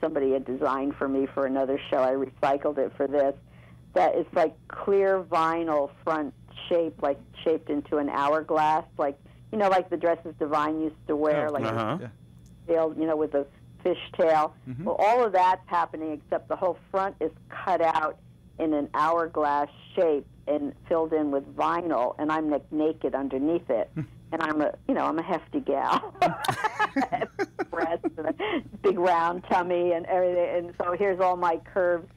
somebody had designed for me for another show. I recycled it for this. That is like clear vinyl front shape, shaped into an hourglass, like the dresses Divine used to wear, tailed, with the fishtail. Mm-hmm. Well, all of that's happening, except the whole front is cut out in an hourglass shape and filled in with vinyl, and I'm naked underneath it. And I'm a hefty gal, breasts and a big round tummy and everything. And so here's all my curves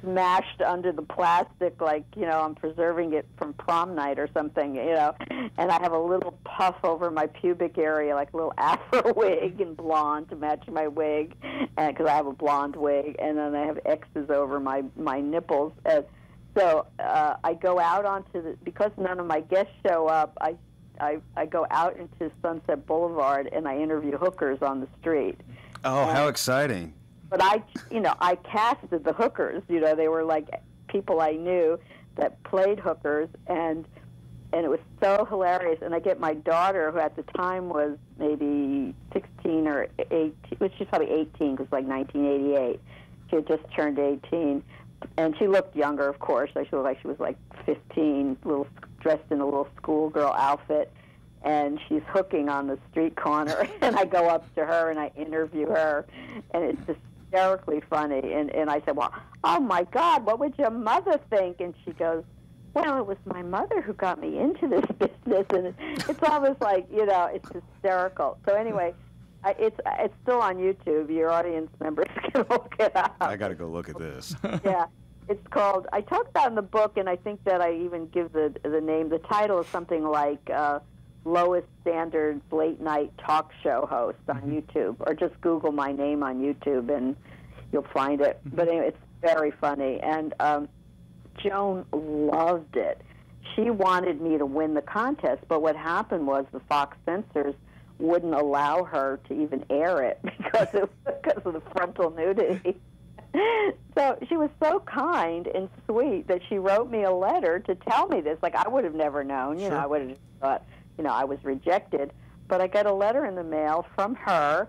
smashed under the plastic, I'm preserving it from prom night or something, And I have a little puff over my pubic area, like a little afro wig and blonde to match my wig, because I have a blonde wig. And then I have X's over my nipples. So I go out because none of my guests show up, I go out into Sunset Boulevard and I interview hookers on the street. Oh, how exciting. But I casted the hookers. They were like people I knew that played hookers, and it was so hilarious. And I get my daughter, who at the time was maybe 16 or 18, well, she's probably 18 because 1988. She had just turned 18. And she looked younger, of course. She looked like she was 15, dressed in a little schoolgirl outfit, and she's hooking on the street corner. And I go up to her and I interview her, and it's hysterically funny. And I said, well, oh my God, what would your mother think? And she goes, well, it was my mother who got me into this business. And it's almost it's hysterical. So anyway, it's still on YouTube. Your audience members can look it up. I got to go look at this. Yeah. It's called, I talk about in the book, and I think that I even give the name. The title is something like Lois Standards Late Night Talk Show Host on YouTube, or just Google my name on YouTube, and you'll find it. But anyway, it's very funny. And Joan loved it. She wanted me to win the contest, but what happened was the Fox censors wouldn't allow her to even air it because of the frontal nudity. So she was so kind and sweet that she wrote me a letter to tell me this. Like, I would have never known. You know, I would have thought, I was rejected. But I got a letter in the mail from her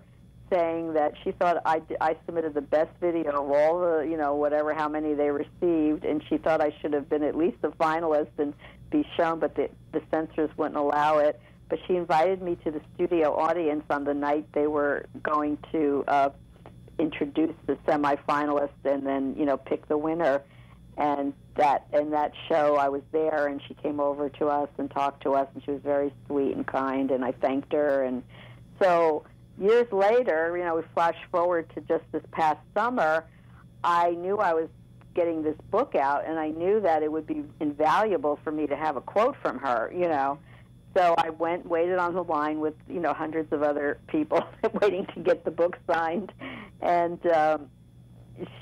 saying that she thought I submitted the best video of all the, how many they received, and she thought I should have been at least a finalist and be shown, but the censors wouldn't allow it. But she invited me to the studio audience on the night they were going to introduce the semifinalists and then, pick the winner. And that show, I was there, and she came over to us and talked to us, and she was very sweet and kind, and I thanked her. And so years later, we flash forward to just this past summer, I knew I was getting this book out, and I knew that it would be invaluable for me to have a quote from her, So I waited on the line with, hundreds of other people waiting to get the book signed. And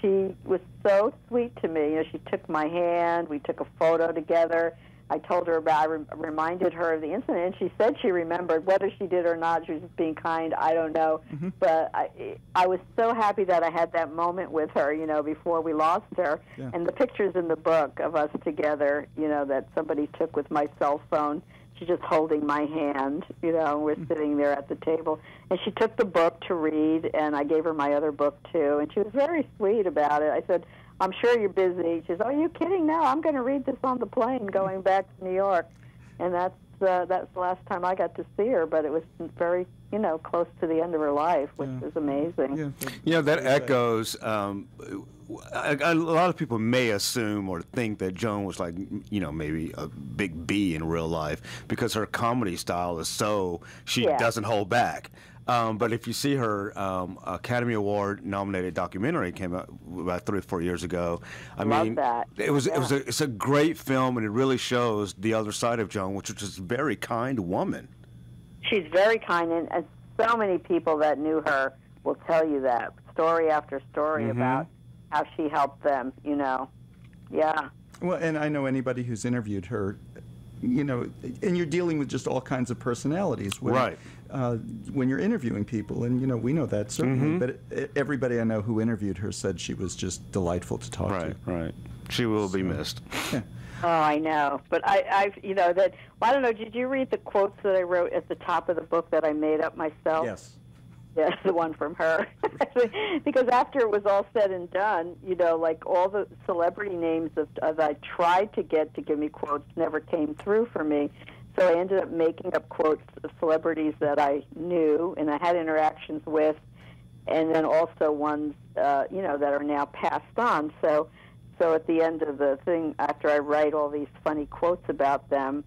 she was so sweet to me. She took my hand. We took a photo together. I told her I reminded her of the incident, and she said she remembered. Whether she did or not, she was just being kind. I don't know. Mm-hmm. But I was so happy that I had that moment with her, before we lost her. Yeah. And the pictures in the book of us together, that somebody took with my cell phone. She's just holding my hand, we're sitting there at the table. And she took the book to read, and I gave her my other book, too. And she was very sweet about it. I said, I'm sure you're busy. She says, are you kidding? No, I'm going to read this on the plane going back to New York. And that's the last time I got to see her, but it was very, close to the end of her life, which was amazing. Yeah, that echoes... a lot of people may assume or think that Joan was like, maybe a big B in real life because her comedy style is so she doesn't hold back. But if you see her Academy Award nominated documentary came out about 3 or 4 years ago, Love that. It's a great film, and it really shows the other side of Joan, which is a very kind woman. She's very kind, and so many people that knew her will tell you that story after story about how she helped them, Yeah. Well, and I know anybody who's interviewed her, and you're dealing with just all kinds of personalities. When you're interviewing people, and, we know that certainly, but everybody I know who interviewed her said she was just delightful to talk to. Right. She will be missed. Yeah. Oh, I know. But I don't know, did you read the quotes that I wrote at the top of the book that I made up myself? Yes. Yes, the one from her. Because after it was all said and done, like all the celebrity names that I tried to get to give me quotes never came through for me. So I ended up making up quotes of celebrities that I knew and I had interactions with, and then also ones, that are now passed on. So at the end of the thing, after I write all these funny quotes about them,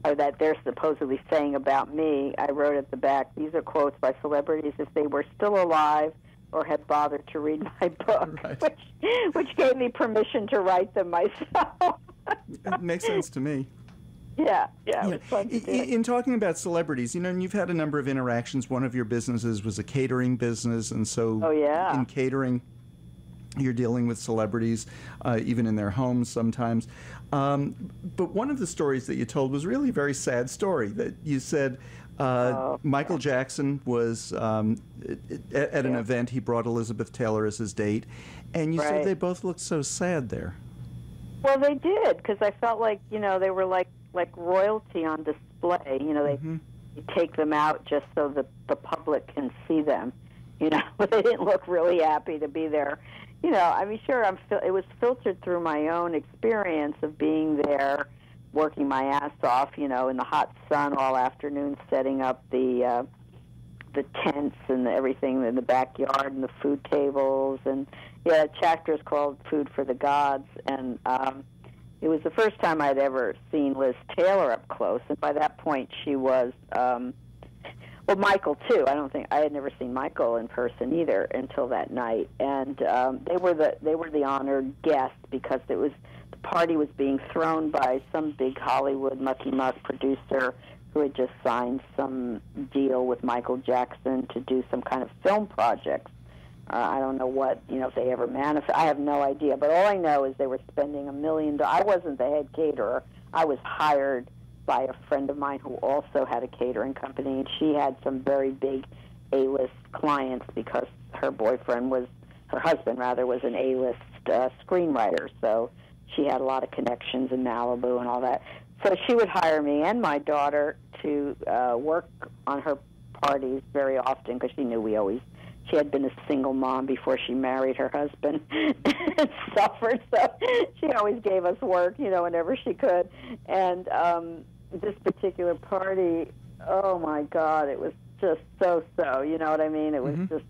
or that they're supposedly saying about me, I wrote at the back, these are quotes by celebrities if they were still alive or had bothered to read my book, which gave me permission to write them myself. It makes sense to me. Yeah. It was fun to do. In talking about celebrities, and you've had a number of interactions. One of your businesses was a catering business, and so in catering, you're dealing with celebrities, even in their homes sometimes. But one of the stories that you told was really a very sad story. That you said Michael Jackson was at an event. He brought Elizabeth Taylor as his date, and you said they both looked so sad there. Well, they did, because I felt like they were like royalty on display. They take them out just so that the public can see them. But they didn't look really happy to be there. Sure, it was filtered through my own experience of being there, working my ass off, in the hot sun all afternoon, setting up the tents and everything in the backyard and the food tables. And, the chapter is called Food for the Gods. And it was the first time I'd ever seen Liz Taylor up close. And by that point, she was... Well, Michael too. I had never seen Michael in person either until that night, and they were the honored guests because the party was being thrown by some big Hollywood mucky muck producer who had just signed some deal with Michael Jackson to do some kind of film projects I don't know what, if they ever manifest. I have no idea. But all I know is they were spending $1 million. I wasn't the head caterer. I was hired by a friend of mine who also had a catering company, and she had some very big A-list clients because her husband was an A-list screenwriter. So she had a lot of connections in Malibu and all that. So she would hire me and my daughter to work on her parties very often because she knew she had been a single mom before she married her husband and suffered, so she always gave us work, whenever she could. And this particular party, oh my God, it was just so, you know what I mean? It was just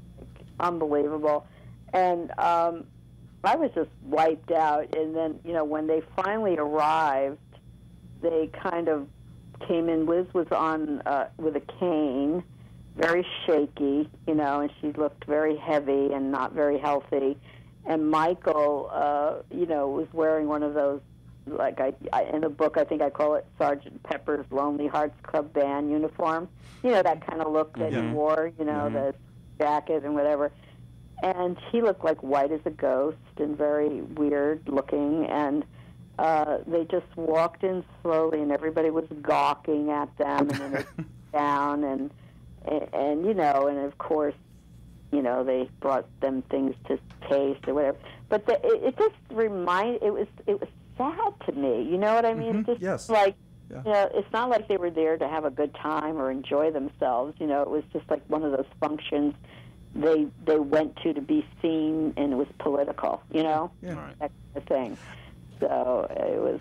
unbelievable. And I was just wiped out. And then, when they finally arrived, they kind of came in. Liz was on with a cane, very shaky, and she looked very heavy and not very healthy. And Michael, was wearing one of those, like in the book, I think I call it Sergeant Pepper's Lonely Hearts Club Band uniform. That kind of look that he wore, the jacket and whatever. And he looked like white as a ghost and very weird looking. And they just walked in slowly, and everybody was gawking at them, and then they sat down, and of course, they brought them things to taste or whatever. But it just it was sad to me. You know what I mean? It's just like, it's not like they were there to have a good time or enjoy themselves. It was just like one of those functions they went to be seen, and it was political. That kind of thing. So it was.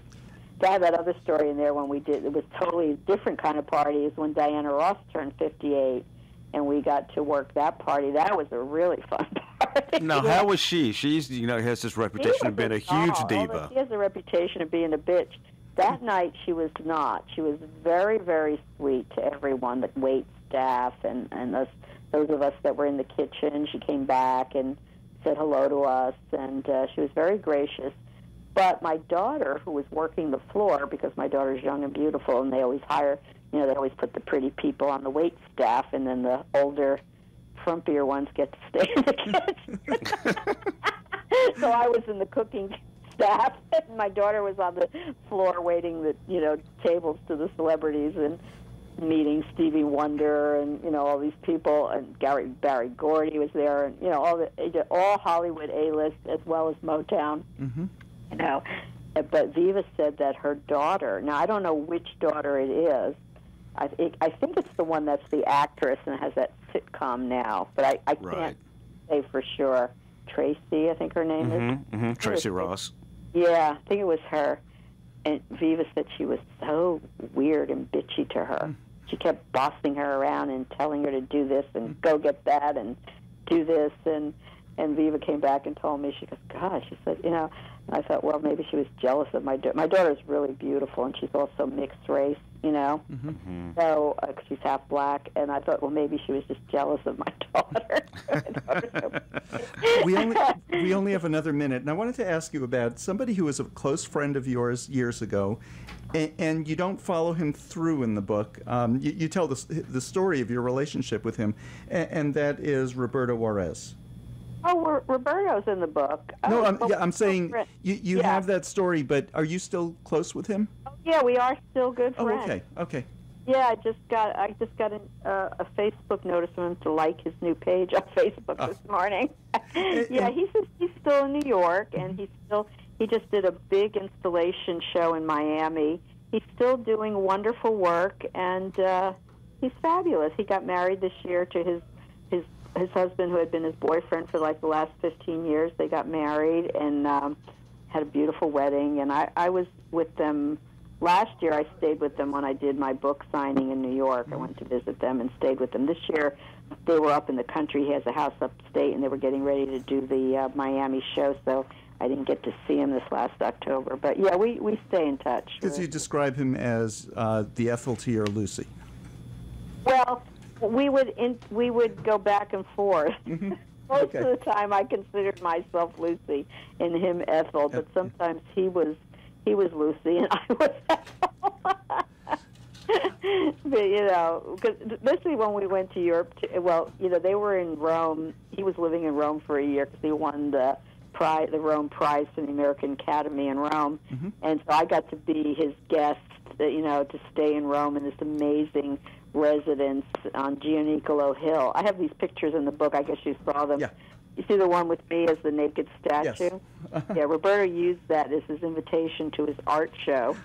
I had that other story in there when we did. It was totally a different kind of party. Is when Diana Ross turned 58, and we got to work that party. That was a really fun party. Now, how was she? She's has this reputation of being a huge diva. She has a reputation of being a bitch. That night she was not. She was very, very sweet to everyone, the wait staff and those of us that were in the kitchen. She came back and said hello to us, and she was very gracious. But my daughter, who was working the floor, because my daughter's young and beautiful, and they always hire, they always put the pretty people on the wait staff, and then the older, frumpier ones get to stay in the kitchen. So I was in the cooking staff, and my daughter was on the floor waiting the, tables to the celebrities and meeting Stevie Wonder and, all these people, and Barry Gordy was there, and, all Hollywood A-list as well as Motown. Mm-hmm. But Viva said that her daughter, now I don't know which daughter it is, I think it's the one that's the actress and has that sitcom now, but I can't say for sure. Tracy, I think her name is. Mm-hmm. Tracy Ross. Yeah, I think it was her. And Viva said she was so weird and bitchy to her. She kept bossing her around and telling her to do this and go get that and do this. And Viva came back and told me, she goes, God, she said, I thought, well, maybe she was jealous of my daughter. My daughter's really beautiful, and she's also mixed race, Mm-hmm. So, cause she's half black, and I thought, well, maybe she was just jealous of my daughter. We only have another minute, and I wanted to ask you about somebody who was a close friend of yours years ago, and you don't follow him through in the book. You tell the story of your relationship with him, and that is Roberto Juarez. Oh, Roberto's in the book. No, I'm saying you have that story, but are you still close with him? Oh, yeah, we are still good friends. Oh, okay. Yeah, I just got a Facebook notice from him to like his new page on Facebook this morning. Yeah, he's still in New York, and he just did a big installation show in Miami. He's still doing wonderful work, and he's fabulous. He got married this year to his husband, who had been his boyfriend for like the last 15 years. They got married and had a beautiful wedding. And I was with them last year. I stayed with them when I did my book signing in New York. I went to visit them and stayed with them. This year, they were up in the country. He has a house upstate, and they were getting ready to do the Miami show. So I didn't get to see him this last October. But yeah, we stay in touch. Because you describe him as the Ethel to your Lucy. Well, we would go back and forth. Mm-hmm. Most of the time, I considered myself Lucy and him Ethel, but sometimes he was Lucy and I was Ethel. But because especially when we went to Europe, they were in Rome. he was living in Rome for a year because he won the Rome Prize from the American Academy in Rome, and so I got to be his guest, to stay in Rome in this amazing residence on Gianicolo Hill. I have these pictures in the book. I guess you saw them. Yeah. You see the one with me as the naked statue? Yes. Yeah, Roberto used that as his invitation to his art show,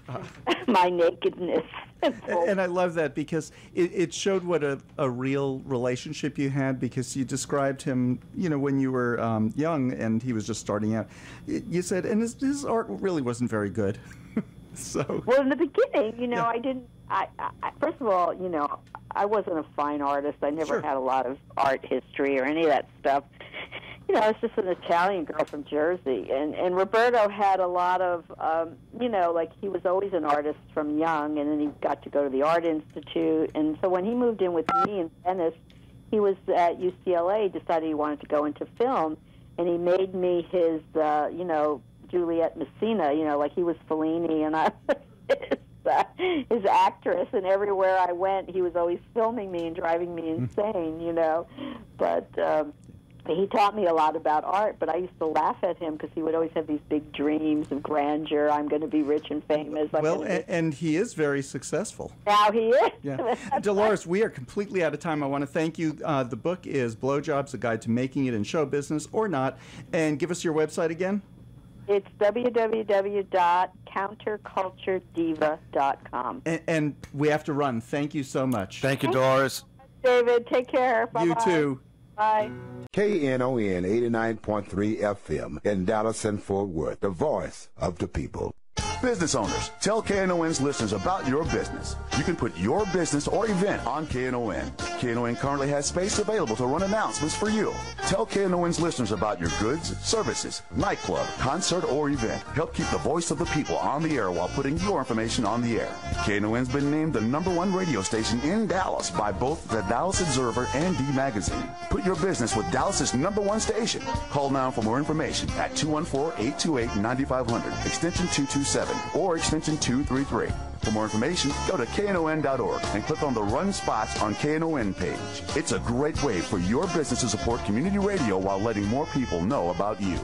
my nakedness. And I love that because it showed what a real relationship you had, because you described him, when you were young and he was just starting out. You said, and his art really wasn't very good. So. Well, in the beginning, I didn't. I first of all, I wasn't a fine artist. I never had a lot of art history or any of that stuff. I was just an Italian girl from Jersey, and Roberto had a lot of, he was always an artist from young, and then he got to go to the Art Institute, and so when he moved in with me in Venice, he was at UCLA, decided he wanted to go into film, and he made me his, Juliet Messina, like he was Fellini, and I was his actress, and everywhere I went, he was always filming me and driving me insane, but he taught me a lot about art, but I used to laugh at him because he would always have these big dreams of grandeur. I'm going to be rich and famous. And he is very successful. Now he is. Yeah. Dolores, we are completely out of time. I want to thank you. The book is Blowjobs, A Guide to Making It in Show Business or Not. And give us your website again. It's www.counterculturediva.com. And we have to run. Thank you so much. Thank you, Doris. David, take care. Bye-bye. You too. Bye. KNON 89.3 FM in Dallas and Fort Worth, the voice of the people. Business owners, tell KNON's listeners about your business. You can put your business or event on KNON. KNON currently has space available to run announcements for you. Tell KNON's listeners about your goods, services, nightclub, concert, or event. Help keep the voice of the people on the air while putting your information on the air. KNON's been named the #1 radio station in Dallas by both the Dallas Observer and D Magazine. Put your business with Dallas's #1 station. Call now for more information at 214-828-9500, extension 227. Or extension 233. For more information, go to KNON.org and click on the Run Spots on KNON page. It's a great way for your business to support community radio while letting more people know about you.